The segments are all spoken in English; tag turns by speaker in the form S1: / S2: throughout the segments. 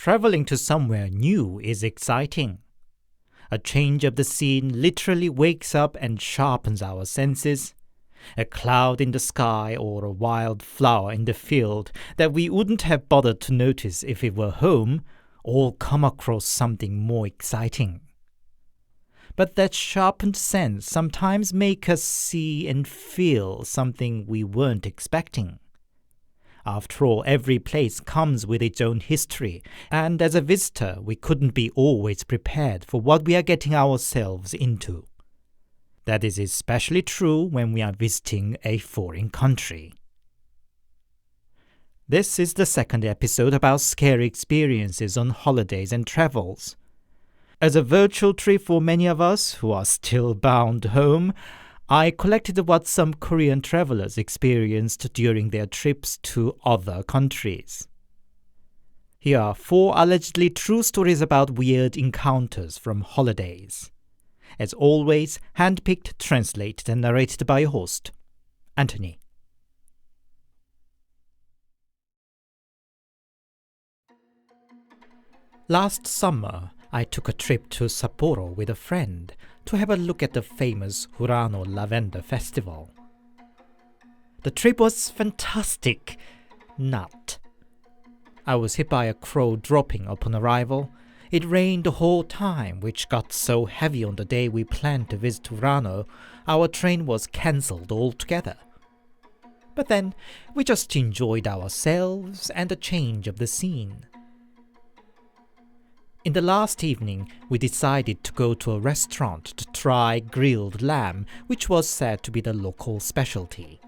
S1: Traveling to somewhere new is exciting. A change of the scene literally wakes up and sharpens our senses. A cloud in the sky or a wild flower in the field that we wouldn't have bothered to notice if it were home all come across something more exciting. But that sharpened sense sometimes make us see and feel something we weren't expecting. After all, every place comes with its own history, and as a visitor, we couldn't be always prepared for what we are getting ourselves into. That is especially true when we are visiting a foreign country. This is the second episode about scary experiences on holidays and travels. As a virtual trip for many of us who are still bound home, I collected what some Korean travelers experienced during their trips to other countries. Here are 4 allegedly true stories about weird encounters from holidays. As always, handpicked, translated, and narrated by your host, Anthony. Last summer, I took a trip to Sapporo with a friend to have a look at the famous Furano Lavender Festival. The trip was fantastic. Not. I was hit by a crow dropping upon arrival. It rained the whole time, which got so heavy on the day we planned to visit Furano, our train was cancelled altogether. But then, we just enjoyed ourselves and a change of the scene. In the last evening, we decided to go to a restaurant to try grilled lamb, which was said to be the local specialty.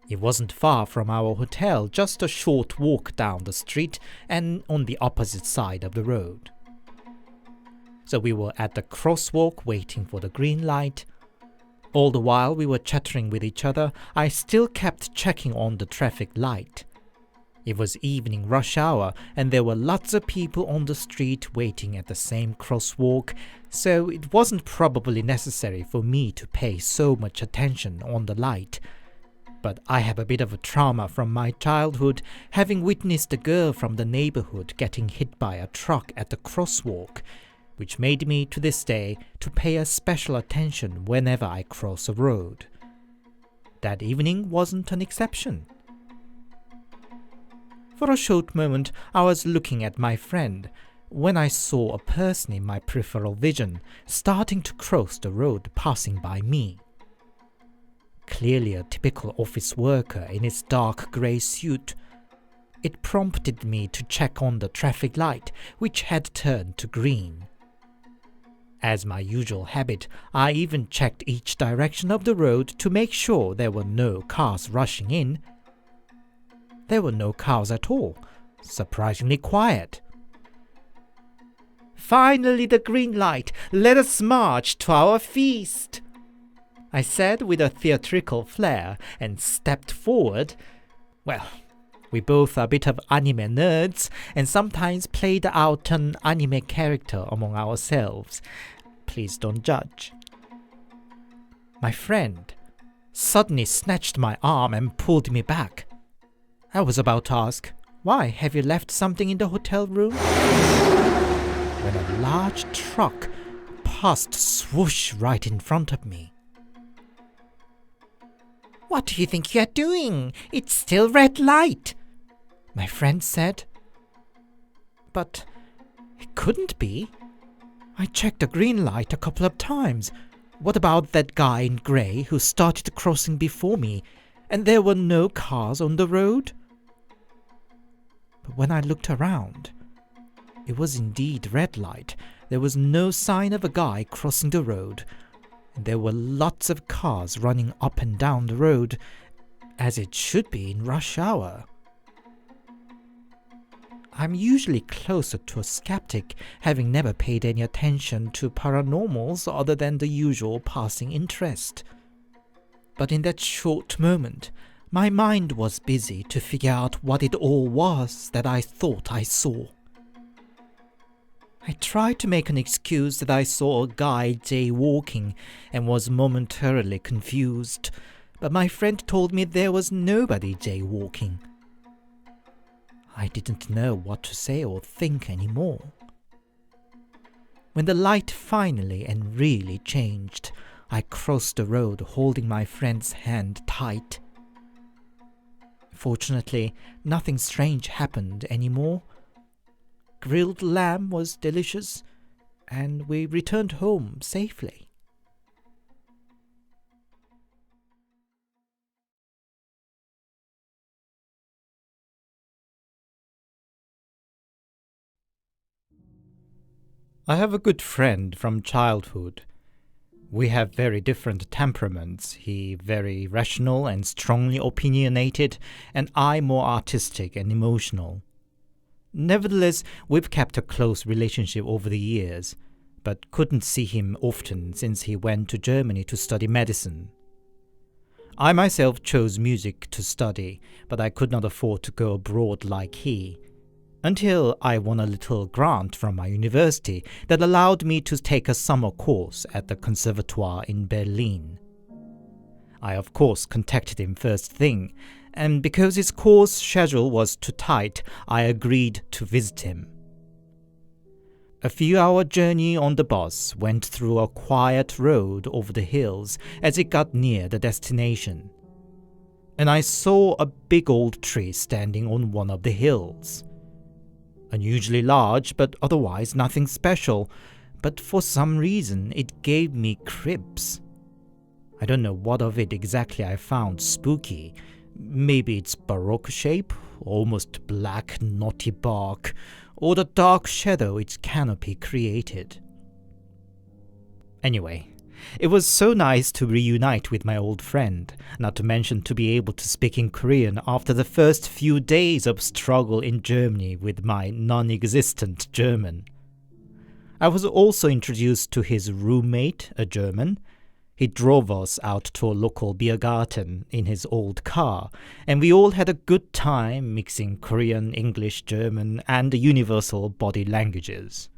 S1: It wasn't far from our hotel, just a short walk down the street and on the opposite side of the road. So we were at the crosswalk waiting for the green light. All the while we were chattering with each other, I still kept checking on the traffic light. It was evening rush hour, and there were lots of people on the street waiting at the same crosswalk, so it wasn't probably necessary for me to pay so much attention on the light. But I have a bit of a trauma from my childhood, having witnessed a girl from the neighborhood getting hit by a truck at the crosswalk, which made me to this day to pay a special attention whenever I cross a road. That evening wasn't an exception. For a short moment, I was looking at my friend when I saw a person in my peripheral vision starting to cross the road passing by me. Clearly a typical office worker in his dark grey suit. It prompted me to check on the traffic light, which had turned to green. As my usual habit, I even checked each direction of the road to make sure there were no cars rushing in. There were no cars at all, surprisingly quiet. "Finally the green light, let us march to our feast," I said with a theatrical flair and stepped forward. Well, we both are a bit of anime nerds and sometimes played out an anime character among ourselves. Please don't judge. My friend suddenly snatched my arm and pulled me back. I was about to ask, "Why, have you left something in the hotel room?" when a large truck passed swoosh right in front of me. "What do you think you're doing? It's still red light," my friend said. But it couldn't be. I checked the green light a couple of times. What about that guy in grey who started crossing before me, and there were no cars on the road? But when I looked around, it was indeed red light. There was no sign of a guy crossing the road, and there were lots of cars running up and down the road, as it should be in rush hour. I'm usually closer to a skeptic, having never paid any attention to paranormals other than the usual passing interest. But in that short moment, my mind was busy to figure out what it all was that I thought I saw. I tried to make an excuse that I saw a guy jaywalking and was momentarily confused, but my friend told me there was nobody jaywalking. I didn't know what to say or think anymore. When the light finally and really changed, I crossed the road holding my friend's hand tight. Fortunately, nothing strange happened anymore. Grilled lamb was delicious, and we returned home safely. I have a good friend from childhood. We have very different temperaments. He very rational and strongly opinionated, and I more artistic and emotional. Nevertheless, we've kept a close relationship over the years, but couldn't see him often since he went to Germany to study medicine. I myself chose music to study, but I could not afford to go abroad like he, until I won a little grant from my university that allowed me to take a summer course at the conservatoire in Berlin. I of course contacted him first thing, and because his course schedule was too tight, I agreed to visit him. A few-hour journey on the bus went through a quiet road over the hills as it got near the destination, and I saw a big old tree standing on one of the hills. Unusually large, but otherwise nothing special, but for some reason it gave me creeps. I don't know what of it exactly I found spooky. Maybe its baroque shape, almost black knotty bark, or the dark shadow its canopy created. Anyway, it was so nice to reunite with my old friend, not to mention to be able to speak in Korean after the first few days of struggle in Germany with my non-existent German. I was also introduced to his roommate, a German. He drove us out to a local beer garden in his old car, and we all had a good time mixing Korean, English, German, and the universal body languages.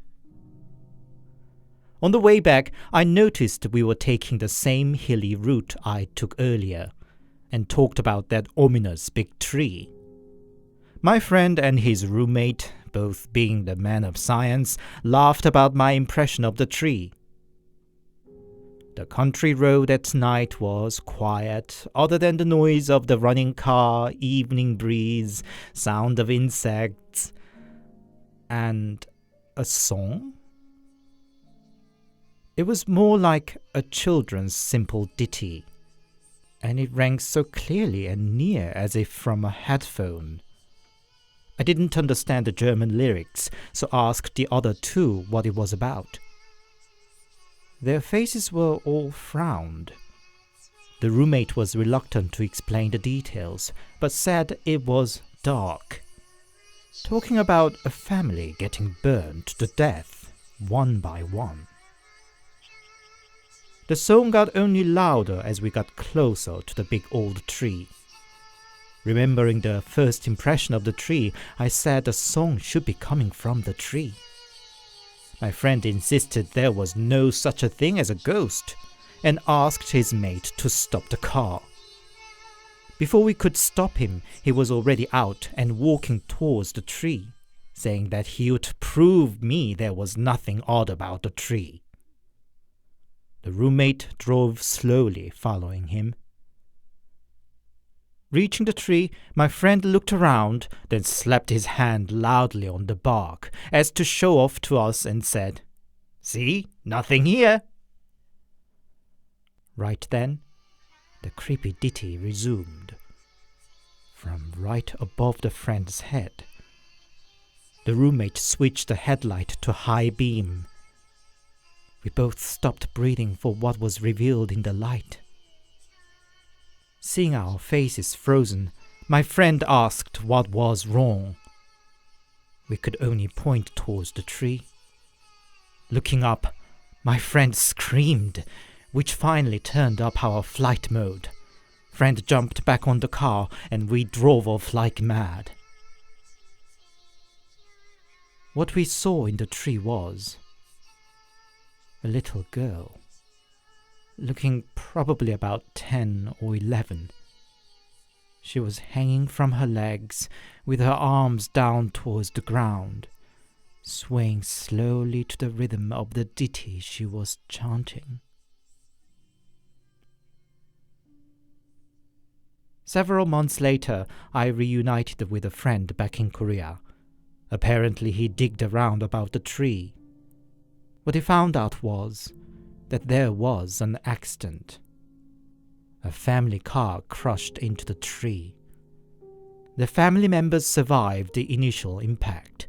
S1: On the way back, I noticed we were taking the same hilly route I took earlier, and talked about that ominous big tree. My friend and his roommate, both being the men of science, laughed about my impression of the tree. The country road at night was quiet, other than the noise of the running car, evening breeze, sound of insects, and a song? It was more like a children's simple ditty, and it rang so clearly and near as if from a headphone. I didn't understand the German lyrics, so asked the other two what it was about. Their faces were all frowned. The roommate was reluctant to explain the details, but said it was dark, talking about a family getting burned to death, one by one. The song got only louder as we got closer to the big old tree. Remembering the first impression of the tree, I said the song should be coming from the tree. My friend insisted there was no such a thing as a ghost, and asked his mate to stop the car. Before we could stop him, he was already out and walking towards the tree, saying that he would prove me there was nothing odd about the tree. The roommate drove slowly, following him. Reaching the tree, my friend looked around, then slapped his hand loudly on the bark, as to show off to us, and said, "See, nothing here." Right then, the creepy ditty resumed. From right above the friend's head, the roommate switched the headlight to high beam. We both stopped breathing for what was revealed in the light. Seeing our faces frozen, my friend asked what was wrong. We could only point towards the tree. Looking up, my friend screamed, which finally turned up our flight mode. Friend jumped back on the car, and we drove off like mad. What we saw in the tree was a little girl, looking probably about 10 or 11. She was hanging from her legs, with her arms down towards the ground, swaying slowly to the rhythm of the ditty she was chanting. Several months later, I reunited with a friend back in Korea. Apparently, he digged around about the tree. What he found out was that there was an accident. A family car crushed into the tree. The family members survived the initial impact,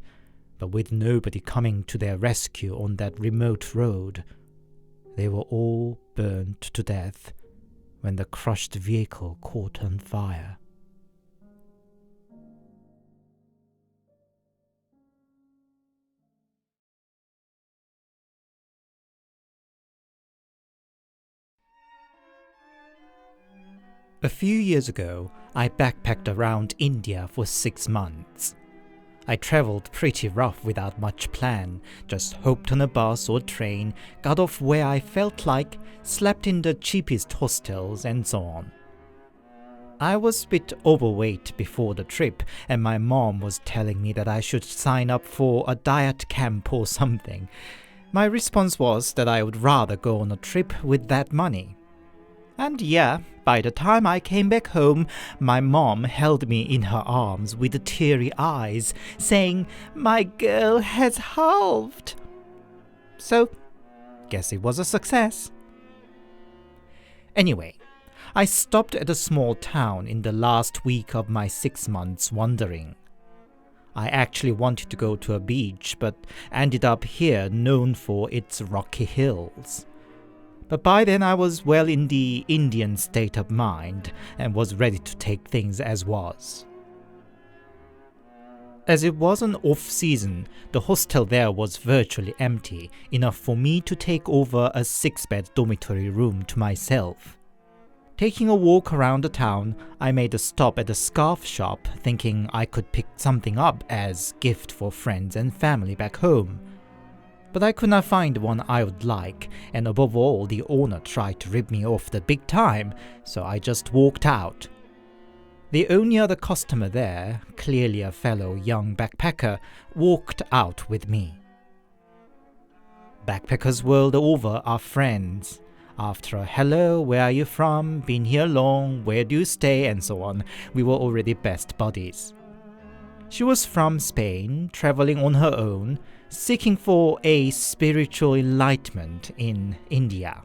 S1: but with nobody coming to their rescue on that remote road, they were all burned to death when the crushed vehicle caught on fire. A few years ago, I backpacked around India for 6 months. I traveled pretty rough without much plan, just hopped on a bus or train, got off where I felt like, slept in the cheapest hostels, and so on. I was a bit overweight before the trip, and my mom was telling me that I should sign up for a diet camp or something. My response was that I would rather go on a trip with that money. And yeah, by the time I came back home, my mom held me in her arms with teary eyes, saying, "My girl has halved." So, guess it was a success. Anyway, I stopped at a small town in the last week of my 6 months wandering. I actually wanted to go to a beach, but ended up here known for its rocky hills. But by then I was well in the Indian state of mind and was ready to take things as was. As it was an off-season, the hostel there was virtually empty, enough for me to take over a 6-bed dormitory room to myself. Taking a walk around the town, I made a stop at a scarf shop, thinking I could pick something up as gift for friends and family back home. But I could not find one I would like, and above all, the owner tried to rip me off the big time, so I just walked out. The only other customer there, clearly a fellow young backpacker, walked out with me. Backpackers world over are friends. After a hello, where are you from, been here long, where do you stay, and so on, we were already best buddies. She was from Spain, traveling on her own, seeking for a spiritual enlightenment in India.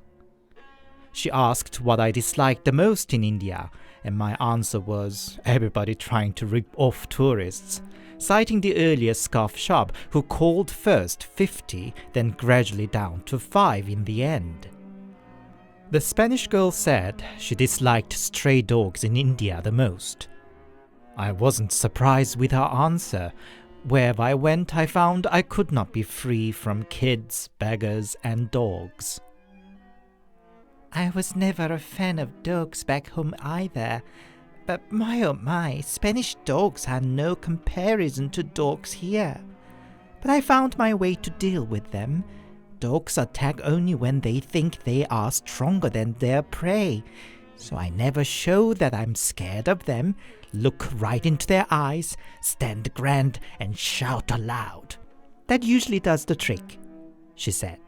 S1: She asked what I disliked the most in India, and my answer was everybody trying to rip off tourists, citing the earlier scarf shop who called first 50, then gradually down to 5 in the end. The Spanish girl said she disliked stray dogs in India the most. I wasn't surprised with her answer. Wherever I went, I found I could not be free from kids, beggars, and dogs. I was never a fan of dogs back home either, but my oh my, Spanish dogs are no comparison to dogs here. But I found my way to deal with them. Dogs attack only when they think they are stronger than their prey, so I never show that I'm scared of them, look right into their eyes, stand grand, and shout aloud. That usually does the trick, she said.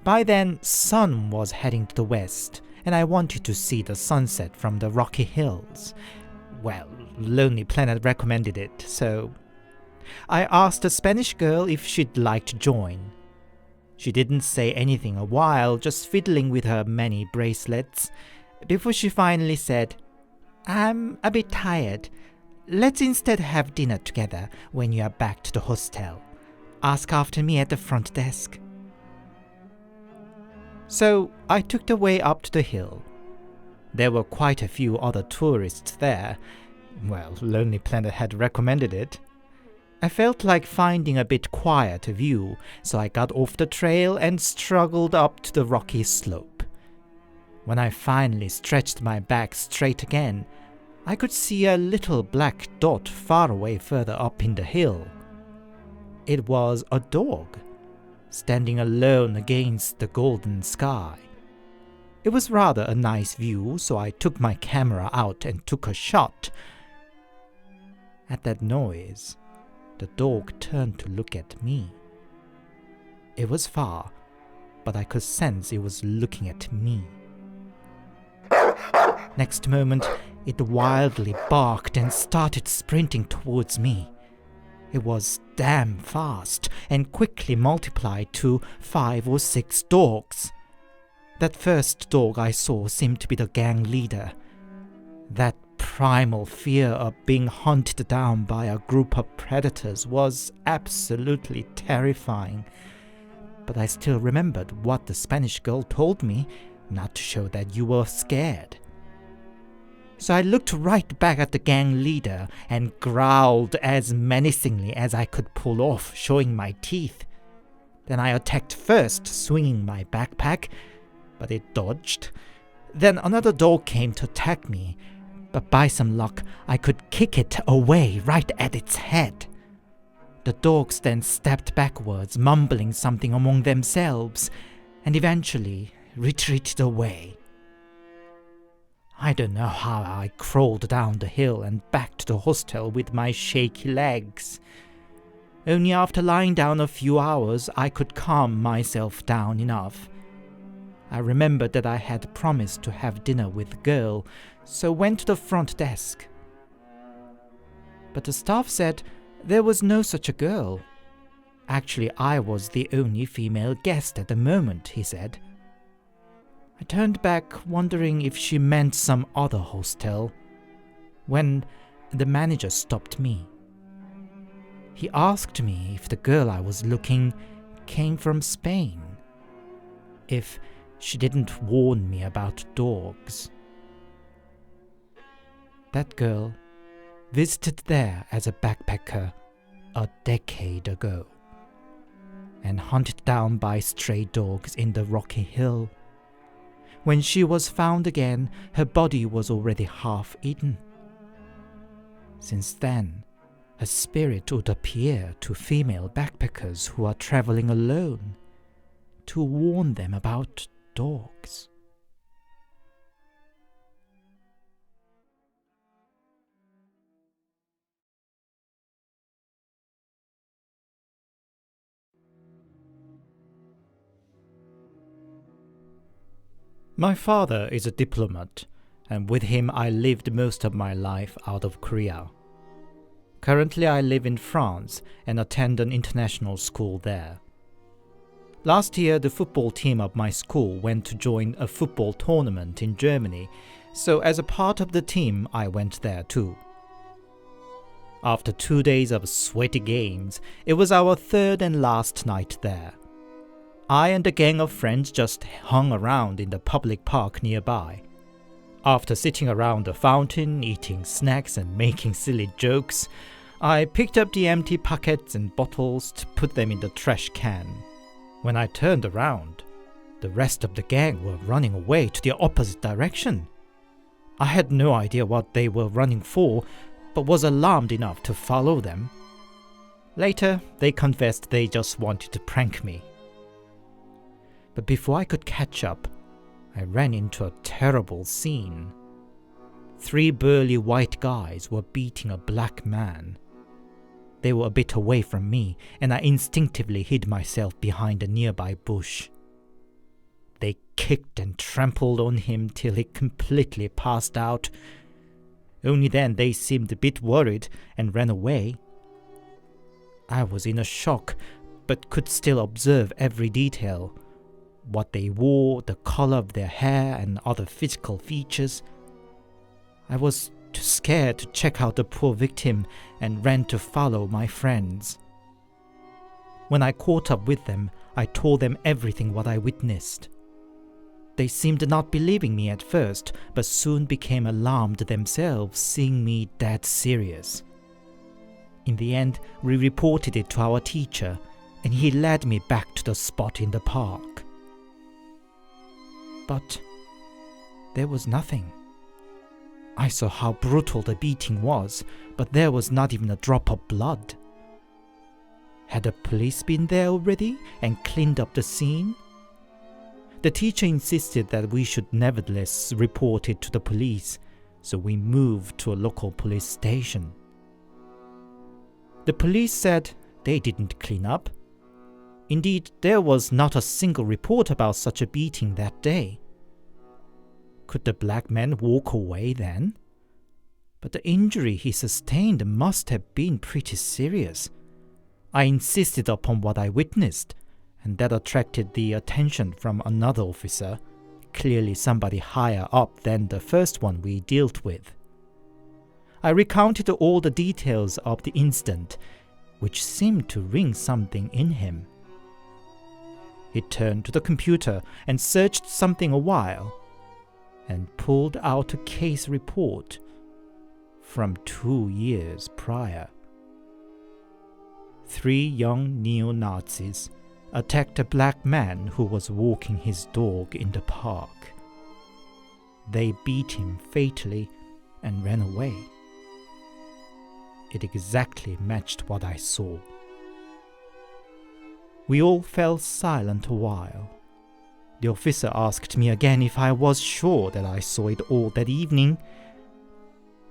S1: By then, sun was heading to the west, and I wanted to see the sunset from the rocky hills. Well, Lonely Planet recommended it, so I asked the Spanish girl if she'd like to join. She didn't say anything a while, just fiddling with her many bracelets, before she finally said, "I'm a bit tired. Let's instead have dinner together when you are back to the hostel. Ask after me at the front desk." So I took the way up to the hill. There were quite a few other tourists there. Well, Lonely Planet had recommended it. I felt like finding a bit quieter view, so I got off the trail and struggled up to the rocky slope. When I finally stretched my back straight again, I could see a little black dot far away further up in the hill. It was a dog, standing alone against the golden sky. It was rather a nice view, so I took my camera out and took a shot. At that noise, the dog turned to look at me. It was far, but I could sense it was looking at me. Next moment, it wildly barked and started sprinting towards me. It was damn fast and quickly multiplied to 5 or 6 dogs. That first dog I saw seemed to be the gang leader. That primal fear of being hunted down by a group of predators was absolutely terrifying. But I still remembered what the Spanish girl told me, not to show that you were scared. So I looked right back at the gang leader and growled as menacingly as I could pull off, showing my teeth. Then I attacked first, swinging my backpack, but it dodged. Then another dog came to attack me, but by some luck I could kick it away right at its head. The dogs then stepped backwards, mumbling something among themselves, and eventually retreated away. I don't know how I crawled down the hill and back to the hostel with my shaky legs. Only after lying down a few hours I could calm myself down enough. I remembered that I had promised to have dinner with the girl, so went to the front desk. But the staff said there was no such a girl. Actually, I was the only female guest at the moment, he said. I turned back, wondering if she meant some other hostel, when the manager stopped me. He asked me if the girl I was looking came from Spain, if she didn't warn me about dogs. That girl visited there as a backpacker a decade ago, and hunted down by stray dogs in the rocky hill. When she was found again, her body was already half eaten. Since then, her spirit would appear to female backpackers who are traveling alone to warn them about dogs. My father is a diplomat, and with him I lived most of my life out of Korea. Currently I live in France and attend an international school there. Last year the football team of my school went to join a football tournament in Germany, so as a part of the team I went there too. After 2 days of sweaty games, it was our third and last night there. I and a gang of friends just hung around in the public park nearby. After sitting around the fountain, eating snacks and making silly jokes, I picked up the empty packets and bottles to put them in the trash can. When I turned around, the rest of the gang were running away to the opposite direction. I had no idea what they were running for, but was alarmed enough to follow them. Later, they confessed they just wanted to prank me. But before I could catch up, I ran into a terrible scene. 3 burly white guys were beating a black man. They were a bit away from me, and I instinctively hid myself behind a nearby bush. They kicked and trampled on him till he completely passed out. Only then they seemed a bit worried and ran away. I was in a shock, but could still observe every detail. What they wore, the color of their hair, and other physical features. I was too scared to check out the poor victim and ran to follow my friends. When I caught up with them, I told them everything what I witnessed. They seemed not believing me at first, but soon became alarmed themselves, seeing me that serious. In the end, we reported it to our teacher, and he led me back to the spot in the park. But there was nothing. I saw how brutal the beating was, but there was not even a drop of blood. Had the police been there already and cleaned up the scene? The teacher insisted that we should nevertheless report it to the police, so we moved to a local police station. The police said they didn't clean up. Indeed, there was not a single report about such a beating that day. Could the black man walk away then? But the injury he sustained must have been pretty serious. I insisted upon what I witnessed, and that attracted the attention from another officer, clearly somebody higher up than the first one we dealt with. I recounted all the details of the incident, which seemed to ring something in him. He turned to the computer and searched something a while, and pulled out a case report from 2 years prior. 3 young neo-Nazis attacked a black man who was walking his dog in the park. They beat him fatally and ran away. It exactly matched what I saw. We all fell silent a while. The officer asked me again if I was sure that I saw it all that evening.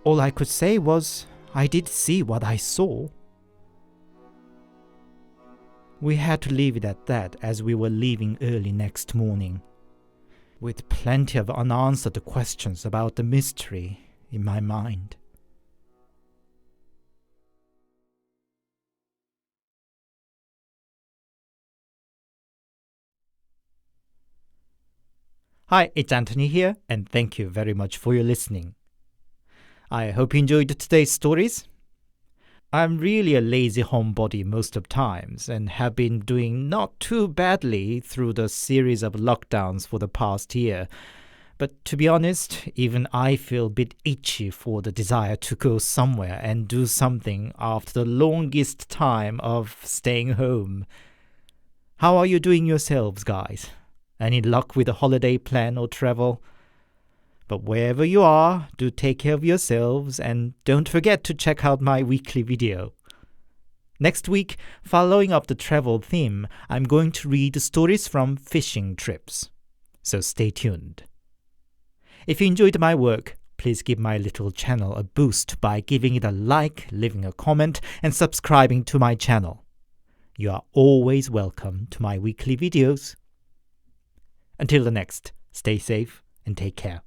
S1: All I could say was I did see what I saw. We had to leave it at that as we were leaving early next morning, with plenty of unanswered questions about the mystery in my mind. Hi, it's Anthony here, and thank you very much for your listening. I hope you enjoyed today's stories. I'm really a lazy homebody most of times and have been doing not too badly through the series of lockdowns for the past year. But to be honest, even I feel a bit itchy for the desire to go somewhere and do something after the longest time of staying home. How are you doing yourselves, guys? Any luck with a holiday plan or travel? But wherever you are, do take care of yourselves and don't forget to check out my weekly video. Next week, following up the travel theme, I'm going to read stories from fishing trips. So stay tuned. If you enjoyed my work, please give my little channel a boost by giving it a like, leaving a comment, and subscribing to my channel. You are always welcome to my weekly videos. Until the next, stay safe and take care.